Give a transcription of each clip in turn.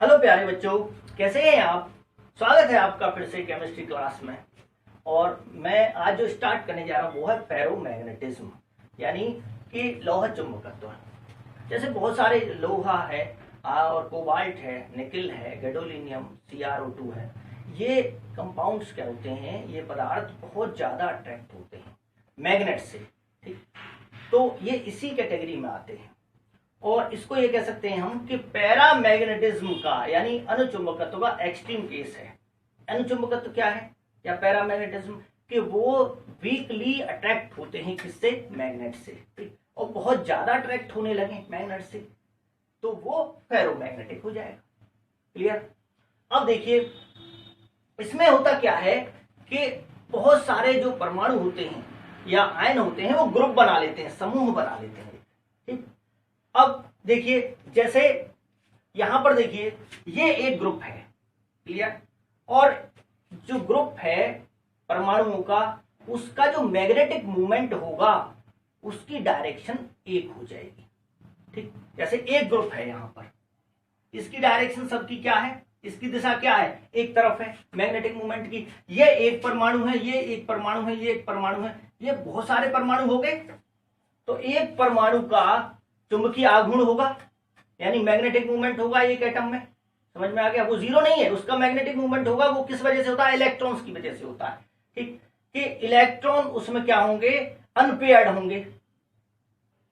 Hello प्यारे बच्चों, कैसे हैं आप। स्वागत है आपका फिर से केमिस्ट्री क्लास में। और मैं आज जो स्टार्ट करने जा रहा हूँ वो है फेरोमैग्नेटिज्म, यानी कि लोहा चुंबकत्व। जैसे बहुत सारे लोहा है और कोबाल्ट है, निकिल है, गैडोलिनियम, CrO2 है। ये कंपाउंड्स क्या होते हैं, ये पदार्थ बहुत ज़्यादा अट्रैक्ट होते हैं मैग्नेट से, ठीक। तो ये इसी कैटेगरी में आते हैं और इसको ये कह सकते हैं हम कि पैरामैग्नेटिज्म का यानी अनुचुंबकत्व का एक्सट्रीम केस है। अनुचुंबकत्व क्या है या पैरामैग्नेटिज्म कि वो वीकली अट्रैक्ट होते हैं किससे, मैग्नेट से, ठीक। और बहुत ज्यादा अट्रैक्ट होने लगे मैग्नेट से तो वो फेरोमैग्नेटिक हो जाएगा। क्लियर। अब देखिए इसमें होता क्या है कि बहुत सारे जो परमाणु होते हैं या आयन होते हैं वो ग्रुप बना लेते हैं, समूह बना लेते हैं, ठीक। अब देखिए जैसे यहां पर देखिए ये एक ग्रुप है, क्लियर। और जो ग्रुप है परमाणुओं का उसका जो मैग्नेटिक मूवमेंट होगा उसकी डायरेक्शन एक हो जाएगी, ठीक। जैसे एक ग्रुप है यहां पर, इसकी डायरेक्शन सबकी क्या है, इसकी दिशा क्या है, एक तरफ है मैग्नेटिक मूवमेंट की। ये एक परमाणु है, ये एक परमाणु है, ये एक परमाणु है, ये बहुत सारे परमाणु हो गए। तो एक परमाणु का चुंबकीय आघूर्ण होगा यानी मैग्नेटिक मूवमेंट होगा एक एटम में, समझ में आ गया। वो जीरो नहीं है, उसका मैग्नेटिक मूवमेंट होगा। वो किस वजह से होता है, इलेक्ट्रॉन्स की वजह से होता है, ठीक। कि इलेक्ट्रॉन उसमें क्या होंगे, अनपेयर्ड होंगे,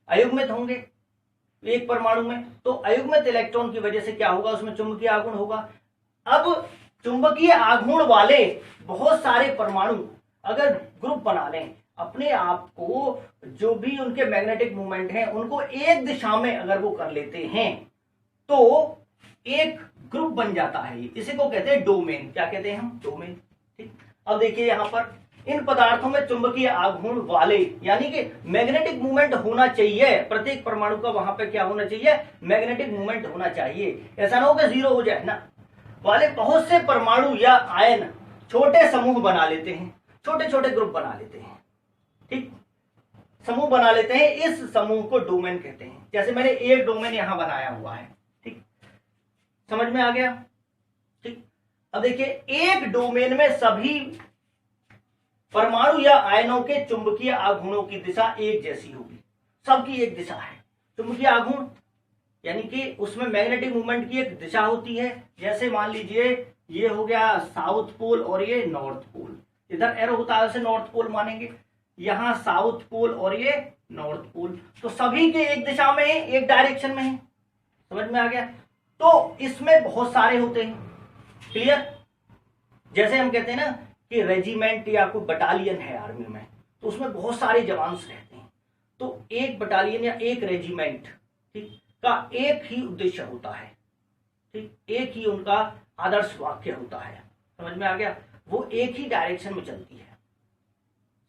अयुग्मित होंगे एक परमाणु में। तो अयुग्मित इलेक्ट्रॉन की वजह से क्या होगा, उसमें चुंबकीय आघूर्ण होगा। अब चुंबकीय आघूर्ण वाले बहुत सारे परमाणु अगर ग्रुप बना लें अपने आप को, जो भी उनके मैग्नेटिक मूवमेंट हैं उनको एक दिशा में अगर वो कर लेते हैं तो एक ग्रुप बन जाता है। इसी को कहते हैं डोमेन। क्या कहते हैं हम, डोमेन, ठीक। अब देखिए यहां पर इन पदार्थों में चुंबकीय आघूर्ण वाले यानी कि मैग्नेटिक मूवमेंट होना चाहिए, प्रत्येक परमाणु का वहां पे क्या होना चाहिए, मैग्नेटिक मूवमेंट होना चाहिए। ऐसा ना हो कि जीरो हो जाए ना, वाले बहुत से परमाणु या आयन छोटे समूह बना लेते हैं, छोटे छोटे ग्रुप बना लेते हैं, ठीक। समूह बना लेते हैं, इस समूह को डोमेन कहते हैं। जैसे मैंने एक डोमेन यहां बनाया हुआ है, ठीक, समझ में आ गया, ठीक। अब देखिए एक डोमेन में सभी परमाणु या आयनों के चुंबकीय आघूर्णों की दिशा एक जैसी होगी, सबकी एक दिशा है। चुंबकीय आघूर्ण यानी कि उसमें मैग्नेटिक मूवमेंट की एक दिशा होती है। जैसे मान लीजिए ये हो गया साउथ पोल और ये नॉर्थ पोल, इधर एरो होता है उसे नॉर्थ पोल मानेंगे, यहां साउथ पोल और ये नॉर्थ पोल। तो सभी के एक दिशा में है, एक डायरेक्शन में है, समझ में आ गया। तो इसमें बहुत सारे होते हैं, क्लियर। जैसे हम कहते हैं ना कि रेजिमेंट या कोई बटालियन है आर्मी में, तो उसमें बहुत सारे जवान रहते हैं। तो एक बटालियन या एक रेजिमेंट, ठीक, का एक ही उद्देश्य होता है, ठीक, एक ही उनका आदर्श वाक्य होता है, समझ में आ गया। वो एक ही डायरेक्शन में चलती है,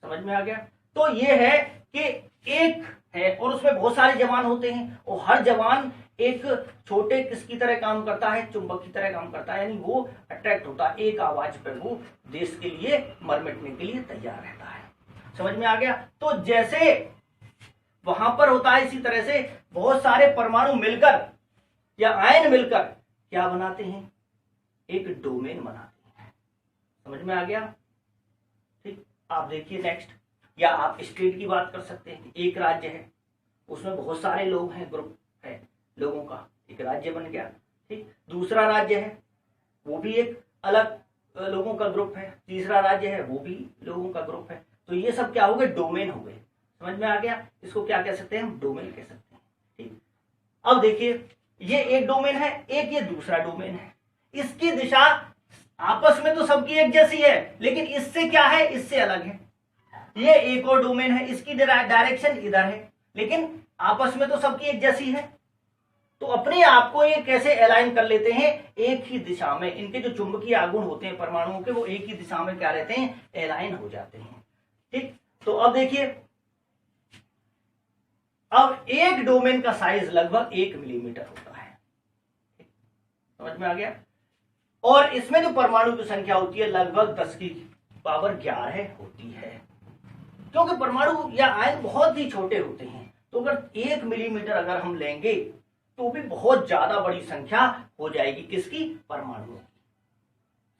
समझ में आ गया। तो ये है कि एक है और उसमें बहुत सारे जवान होते हैं और हर जवान एक छोटे किसकी तरह काम करता है, चुंबक की तरह काम करता है, यानी वो अट्रैक्ट होता है एक आवाज पर, वो देश के लिए मर मिटने के लिए तैयार रहता है, समझ में आ गया। तो जैसे वहां पर होता है इसी तरह से बहुत सारे परमाणु मिलकर या आयन मिलकर क्या बनाते हैं, एक डोमेन बनाते हैं, समझ में आ गया, ठीक। आप देखिए नेक्स्ट, या आप स्टेट की बात कर सकते हैं। एक राज्य है उसमें बहुत सारे लोग हैं, ग्रुप है लोगों का, एक राज्य बन गया, ठीक। दूसरा राज्य है वो भी एक अलग लोगों का ग्रुप है, तीसरा राज्य है वो भी लोगों का ग्रुप है। तो ये सब क्या हो गए, डोमेन हो गए, समझ में आ गया। इसको क्या कह सकते हैं हम, डोमेन कह सकते हैं, ठीक। अब देखिए ये एक डोमेन है, एक ये दूसरा डोमेन है। इसकी दिशा आपस में तो सबकी एक जैसी है लेकिन इससे क्या है, इससे अलग है। ये एक और डोमेन है, इसकी डायरेक्शन इधर है लेकिन आपस में तो सबकी एक जैसी है। तो अपने आप को ये कैसे अलाइन कर लेते हैं, एक ही दिशा में। इनके जो चुंबकीय आघूर्ण होते हैं परमाणुओं के वो एक ही दिशा में क्या रहते हैं, अलाइन हो जाते हैं, ठीक। तो अब देखिए अब एक डोमेन का साइज लगभग 1 मिलीमीटर होता है, समझ में आ गया। और इसमें जो परमाणु की संख्या होती है लगभग 10 की पावर 11 होती है, क्योंकि परमाणु या आयन बहुत ही छोटे होते हैं। तो अगर 1 मिलीमीटर अगर हम लेंगे तो भी बहुत ज्यादा बड़ी संख्या हो जाएगी किसकी, परमाणुओं की।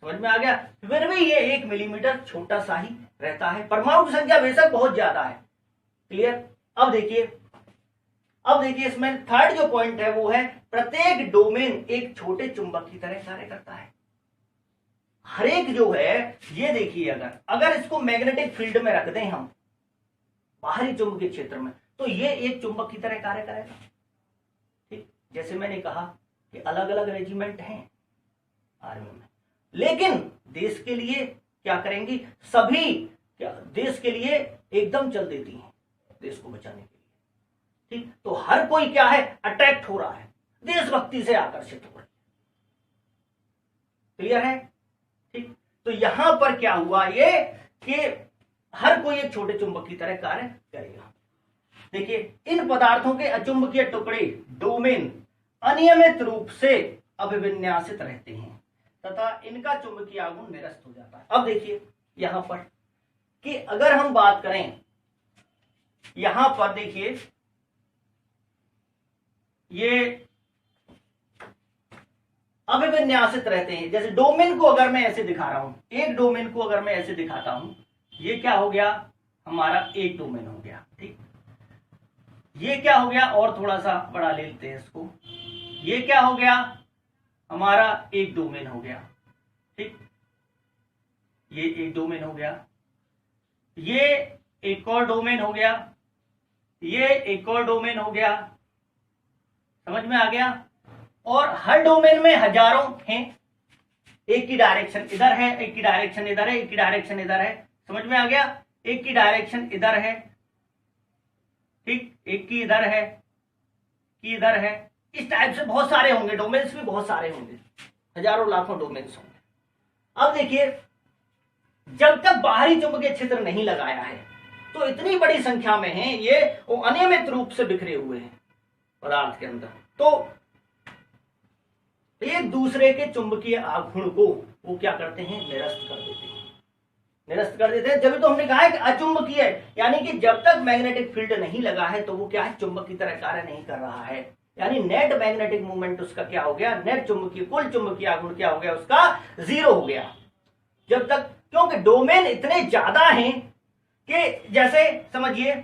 समझ में आ गया। फिर भी ये 1 मिलीमीटर छोटा सा ही रहता है, परमाणु की संख्या बेशक बहुत ज्यादा है। क्लियर। अब देखिए इसमें थर्ड जो पॉइंट है वो है प्रत्येक डोमेन एक छोटे चुंबक की तरह कार्य करता है। हर एक जो है ये देखिए, अगर इसको मैग्नेटिक फील्ड में रख दें हम बाहरी चुंबकीय क्षेत्र में, तो ये एक चुंबक की तरह कार्य करेगा। ठीक, जैसे मैंने कहा कि अलग अलग रेजिमेंट हैं आर्मी में, लेकिन देश के लिए क्या करेंगी, सभी क्या देश के लिए एकदम चल देती हैं, देश को बचाने के लिए। ठीक, तो हर कोई क्या है, अट्रैक्ट हो रहा है, देशभक्ति से आकर्षित हो रहा है। क्लियर है। ठीक, तो यहां पर क्या हुआ ये कि हर कोई एक छोटे चुंबक की तरह कार्य करेगा। देखिए इन पदार्थों के अचुंबकीय टुकड़े डोमेन अनियमित रूप से अभिविन्यासित रहते हैं तथा इनका चुंबकीय आघूर्ण निरस्त हो जाता है। अब देखिए यहां पर कि अगर हम बात करें, यहां पर देखिए ये अभिविन्यासित रहते हैं। जैसे डोमेन को अगर मैं ऐसे दिखा रहा हूं, एक डोमेन को अगर मैं ऐसे दिखाता हूं, ये क्या हो गया, हमारा एक डोमेन हो गया। ठीक, ये क्या हो गया, और थोड़ा सा बड़ा ले लेते हैं इसको, ये क्या हो गया, हमारा एक डोमेन हो गया। ठीक, ये एक डोमेन हो गया, ये एक और डोमेन हो गया, ये एक और डोमेन हो गया। समझ में आ गया। और हर डोमेन में हजारों हैं, एक की डायरेक्शन इधर है, एक की डायरेक्शन इधर है, एक की डायरेक्शन इधर है। समझ में आ गया, एक की डायरेक्शन इधर है, ठीक, एक की इधर है, की इधर है। इस टाइप से बहुत सारे होंगे, डोमेन्स भी बहुत सारे होंगे, हजारों लाखों डोमेन्स होंगे। अब देखिए जब तक बाहरी चुंबकीय क्षेत्र नहीं लगाया है तो इतनी बड़ी संख्या में हैं ये, वो अनियमित रूप से बिखरे हुए हैं पदार्थ के अंदर, तो एक दूसरे के चुंबकीय आघूर्ण को वो क्या करते हैं, निरस्त कर देते हैं, निरस्त कर देते हैं। जब तो हमने कहा है कि अचुंबकीय है, यानी कि जब तक मैग्नेटिक फील्ड नहीं लगा है तो वो क्या है, चुंबक की तरह कार्य नहीं कर रहा है। यानी नेट मैग्नेटिक मूवमेंट उसका क्या हो गया, नेट चुंबकीय कुल चुंबकीय आघूर्ण क्या हो गया, उसका 0 हो गया। जब तक, क्योंकि डोमेन इतने ज्यादा हैं कि जैसे समझिए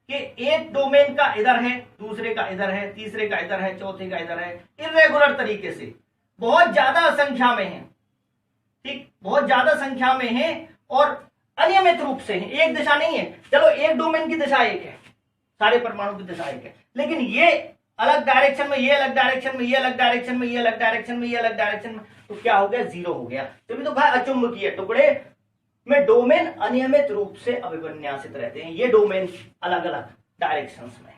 कि एक डोमेन का इधर है, दूसरे का इधर है, तीसरे का इधर है, चौथे का इधर है, इर्रेगुलर तरीके से बहुत ज्यादा संख्या में है। ठीक, बहुत ज्यादा संख्या में है और अनियमित रूप से है, एक दिशा नहीं है। चलो एक डोमेन की दिशा एक है, सारे परमाणु की दिशा एक है, लेकिन ये अलग डायरेक्शन में, ये अलग डायरेक्शन में, ये अलग डायरेक्शन में, ये अलग डायरेक्शन में, ये अलग डायरेक्शन में, तो क्या हो गया, 0 हो गया। तभी तो कहा अचुंबकीय टुकड़े में डोमेन अनियमित रूप से अभिविन्यासित रहते हैं, ये डोमेन अलग अलग डायरेक्शंस में।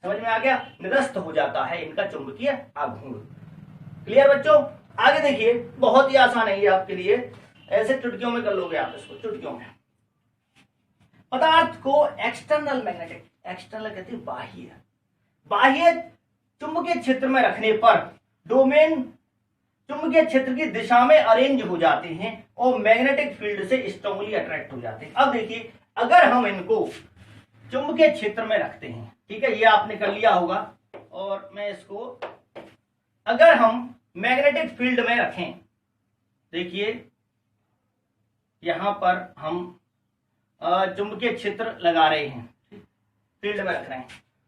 समझ में आ गया, निरस्त हो जाता है इनका चुंबकीय आघूर्ण। क्लियर बच्चों। आगे देखिए, बहुत ही आसान है ये आपके लिए, ऐसे चुटकियों में कर लोगे आप इसको, चुटकियों में। पदार्थ को एक्सटर्नल मैग्नेटिक, एक्सटर्नल कहते हैं बाह्य, बाह्य चुंबकीय क्षेत्र में रखने पर डोमेन चुंबकीय क्षेत्र की दिशा में अरेंज हो जाते हैं और मैग्नेटिक फील्ड से स्ट्रांगली अट्रैक्ट हो जाते हैं। अब देखिए अगर हम इनको चुंबकीय क्षेत्र में रखते हैं, ठीक है, ये आपने कर लिया होगा, और मैं इसको अगर हम मैग्नेटिक फील्ड में रखें, देखिए यहां पर हम चुंबकीय क्षेत्र लगा रहे हैं, फील्ड में रख रहे हैं,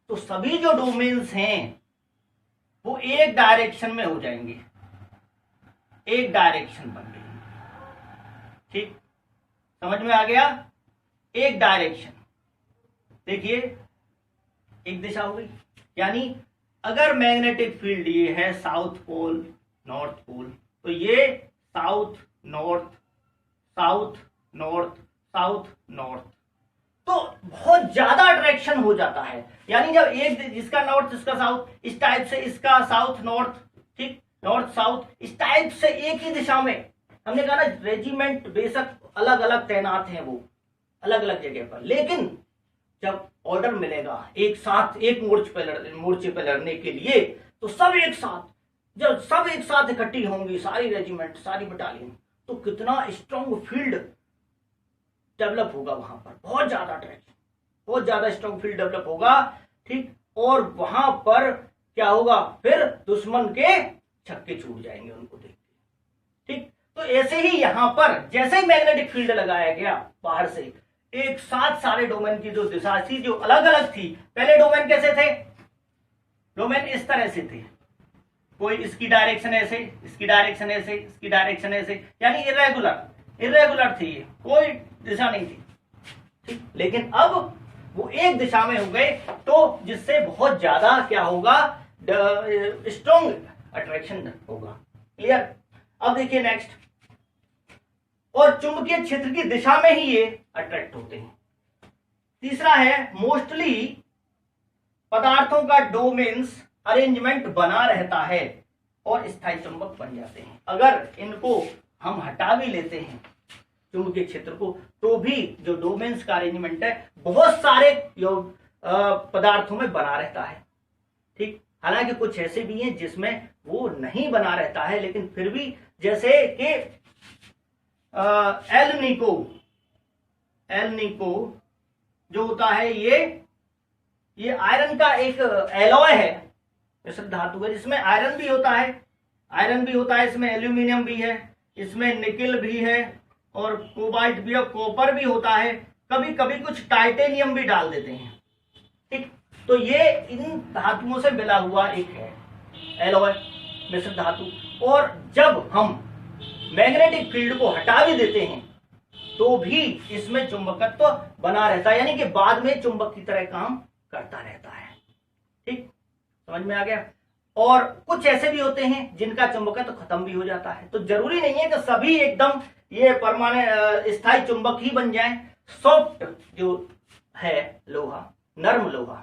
तो सभी जो डोमेन्स हैं वो एक डायरेक्शन में हो जाएंगे, एक डायरेक्शन बन गई। ठीक, समझ में आ गया, एक डायरेक्शन। देखिए एक दिशा हो गई, यानी अगर मैग्नेटिक फील्ड ये है साउथ पोल नॉर्थ पोल, तो ये south north south north south north, तो बहुत ज्यादा अट्रैक्शन हो जाता है। यानी जब एक जिसका नॉर्थ इसका साउथ, इस टाइप से इसका साउथ नॉर्थ, ठीक, नॉर्थ साउथ, इस टाइप से एक ही दिशा में, हमने कहा ना रेजिमेंट बेशक अलग अलग तैनात हैं, वो अलग अलग जगह पर, लेकिन जब ऑर्डर मिलेगा एक साथ एक मोर्चे पे लड़ने के लिए, तो सब एक साथ, जब सब एक साथ इकट्ठी होंगी, सारी रेजिमेंट सारी बटालियन, तो कितना स्ट्रॉन्ग फील्ड डेवलप होगा वहां पर, बहुत ज्यादा अट्रैक्शन, बहुत ज्यादा स्ट्रॉन्ग फील्ड डेवलप होगा। ठीक, और वहां पर क्या होगा, फिर दुश्मन के छक्के छूट जाएंगे उनको देख के। ठीक, तो ऐसे ही यहां पर जैसे ही मैग्नेटिक फील्ड लगाया गया बाहर से, एक साथ सारे डोमेन की जो दिशा थी जो अलग अलग थी, पहले डोमेन कैसे थे, डोमेन इस तरह से थे, कोई इसकी डायरेक्शन ऐसे, इसकी डायरेक्शन ऐसे, इसकी डायरेक्शन ऐसे, यानी इरेगुलर थी, ये कोई दिशा नहीं थी। ठीक, लेकिन अब वो एक दिशा में हो गए, तो जिससे बहुत ज्यादा क्या होगा, स्ट्रॉन्ग अट्रैक्शन होगा। क्लियर। अब देखिए नेक्स्ट, और चुंबकीय क्षेत्र की दिशा में ही ये अट्रैक्ट होते हैं। तीसरा है, मोस्टली पदार्थों का डोमेन्स अरेंजमेंट बना रहता है और स्थायी चुंबक बन जाते हैं। अगर इनको हम हटा भी लेते हैं चुंबकीय क्षेत्र को, तो भी जो डोमेन्स का अरेंजमेंट है बहुत सारे पदार्थों में बना रहता है। ठीक, हालांकि कुछ ऐसे भी हैं जिसमें वो नहीं बना रहता है, लेकिन फिर भी जैसे कि एल्निको जो होता है, ये आयरन का एक एलॉय है, मिश्र धातु है, जिसमें आयरन भी होता है, इसमें एल्यूमिनियम भी है, इसमें निकेल भी है और कोबाल्ट भी है, कॉपर भी होता है, कभी कभी कुछ टाइटेनियम भी डाल देते हैं। ठीक, तो ये इन धातुओं से मिला हुआ एक है एलॉय, मिश्र धातु। और जब हम मैग्नेटिक फील्ड को हटा भी देते हैं तो भी इसमें चुंबकत्व बना रहता है, यानी कि बाद में चुंबक की तरह काम करता रहता है। ठीक, समझ में आ गया। और कुछ ऐसे भी होते हैं जिनका चुंबकत्व खत्म भी हो जाता है, तो जरूरी नहीं है कि सभी एकदम ये परमानेंट स्थायी चुंबक ही बन जाएं। सॉफ्ट जो है लोहा, नर्म लोहा,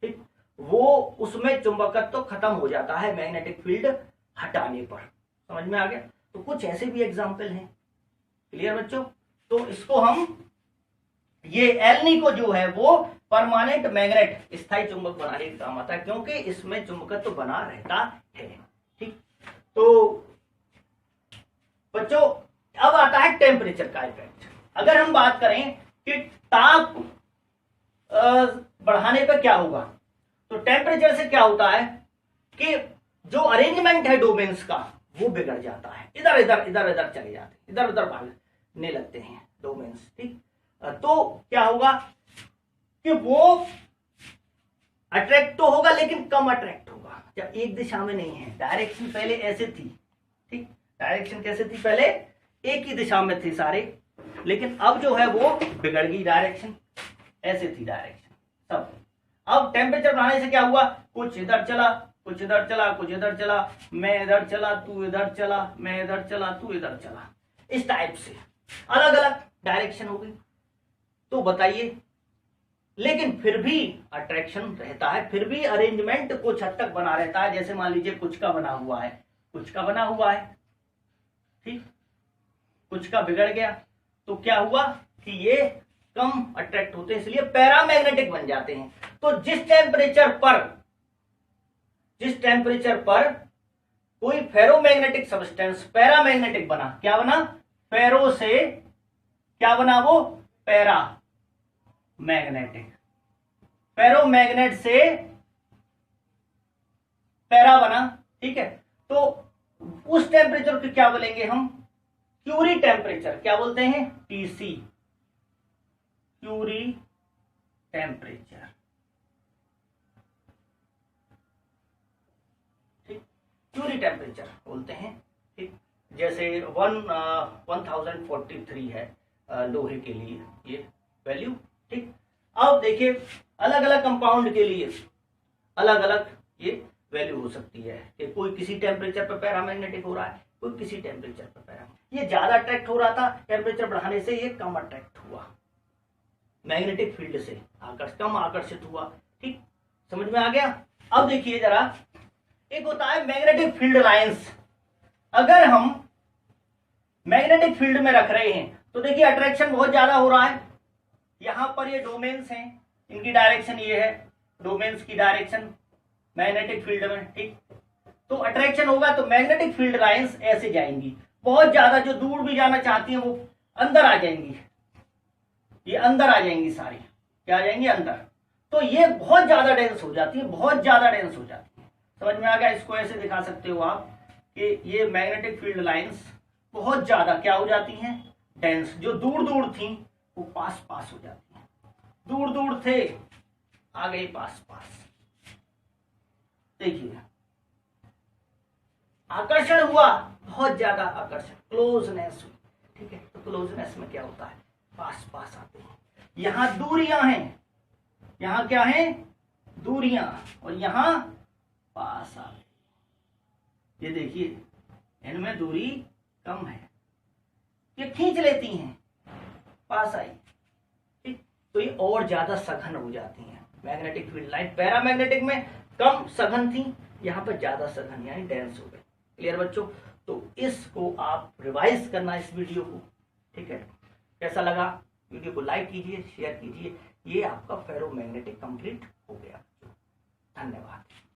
ठीक, वो उसमें चुंबकत्व खत्म हो जाता है मैग्नेटिक फील्ड हटाने पर। समझ में आ गया। तो कुछ ऐसे भी एग्जाम्पल हैं। क्लियर बच्चों। तो इसको हम, ये एल्निको जो है वो परमानेंट मैग्नेट, स्थायी चुंबक बनाने का काम आता है, क्योंकि इसमें चुंबकत्व बना रहता है। ठीक, तो बच्चों अब आता है टेम्परेचर का इफेक्ट। अगर हम बात करें कि ताप बढ़ाने पर क्या होगा, तो टेम्परेचर से क्या होता है कि जो अरेंजमेंट है डोमेन्स का वो बिगड़ जाता है, इधर इधर चले जाते हैं, इधर उधर भागने लगते हैं डोमेन्स। ठीक, तो क्या होगा कि वो अट्रैक्ट तो होगा लेकिन कम अट्रैक्ट होगा, जब एक दिशा में नहीं है। डायरेक्शन पहले ऐसे थी, ठीक, डायरेक्शन कैसे थी, पहले एक ही दिशा में थी सारे, लेकिन अब जो है वो बिगड़ गई डायरेक्शन, ऐसे थी डायरेक्शन सब। अब टेम्परेचर बढ़ाने से क्या हुआ, कुछ इधर चला, कुछ इधर चला, कुछ इधर चला, मैं इधर चला, तू इधर चला, मैं इधर चला, तू इधर चला, इस टाइप से अलग अलग डायरेक्शन हो गई। तो बताइए, लेकिन फिर भी अट्रैक्शन रहता है, फिर भी अरेंजमेंट कुछ हद तक बना रहता है। जैसे मान लीजिए कुछ का बना हुआ है, कुछ का बना हुआ है, ठीक, कुछ का बिगड़ गया, तो क्या हुआ कि ये कम अट्रैक्ट होते हैं, इसलिए पैरामैग्नेटिक बन जाते हैं। तो जिस टेम्परेचर पर कोई फेरोमैग्नेटिक सब्सटेंस पैरामैग्नेटिक बना, क्या बना, फेरो से क्या बना, वो पैरा मैग्नेटिक, फेरोमैग्नेट से पैरा बना। ठीक है, तो उस टेम्परेचर को क्या बोलेंगे हम, क्यूरी टेम्परेचर। क्या बोलते हैं, टीसी, क्यूरी टेम्परेचर। ठीक, क्यूरी टेम्परेचर बोलते हैं। ठीक, जैसे 1043 है लोहे के लिए ये वैल्यू। ठीक, अब देखिए अलग अलग कंपाउंड के लिए अलग अलग ये वैल्यू हो सकती है कि कोई किसी टेम्परेचर पर पैरामैग्नेटिक हो रहा है, कोई किसी टेम्परेचर पर पैरामैग्नेटिक। ये ज्यादा अट्रैक्ट हो रहा था टेम्परेचर बढ़ाने से, ये कम अट्रैक्ट हुआ मैग्नेटिक फील्ड से, कम आकर्षित हुआ। ठीक, समझ में आ गया। अब देखिए जरा, एक होता है मैग्नेटिक फील्ड लाइंस। अगर हम मैग्नेटिक फील्ड में रख रहे हैं तो देखिए अट्रैक्शन बहुत ज्यादा हो रहा है। यहां पर ये डोमेन्स हैं, इनकी डायरेक्शन ये है, डोमेन्स की डायरेक्शन मैग्नेटिक फील्ड में। ठीक, तो अट्रैक्शन होगा तो मैग्नेटिक फील्ड लाइंस ऐसे जाएंगी, बहुत ज्यादा, जो दूर भी जाना चाहती हैं वो अंदर आ जाएंगी, ये अंदर आ जाएंगी सारी, क्या आ जाएंगी, अंदर। तो ये बहुत ज्यादा डेंस हो जाती है, बहुत ज्यादा डेंस हो जाती है। समझ में आ गया। इसको ऐसे दिखा सकते हो आप कि ये मैग्नेटिक फील्ड लाइंस बहुत ज्यादा क्या हो जाती हैं, डेंस। जो दूर दूर थी वो पास पास हो जाती हैं, दूर दूर थे आ गए पास पास। देखिए आकर्षण हुआ, बहुत ज्यादा आकर्षण, क्लोजनेस हुई, ठीक है। तो क्लोजनेस में क्या होता है, पास पास आते हैं। यहां दूरियां हैं, यहां क्या है, दूरियां, और यहां पास आ गए। ये देखिए इनमें दूरी कम है, ये खींच लेती हैं, पास आई, ठीक। तो ये और ज्यादा सघन हो जाती हैं मैग्नेटिक फील्ड लाइन। पैरामैग्नेटिक में कम सघन थी, यहां पर ज्यादा सघन यानी डेंस हो गई। क्लियर बच्चों। तो इसको आप रिवाइज करना इस वीडियो को, ठीक है। कैसा लगा, वीडियो को लाइक कीजिए, शेयर कीजिए। ये आपका फेरोमैग्नेटिक कंप्लीट हो गया। धन्यवाद।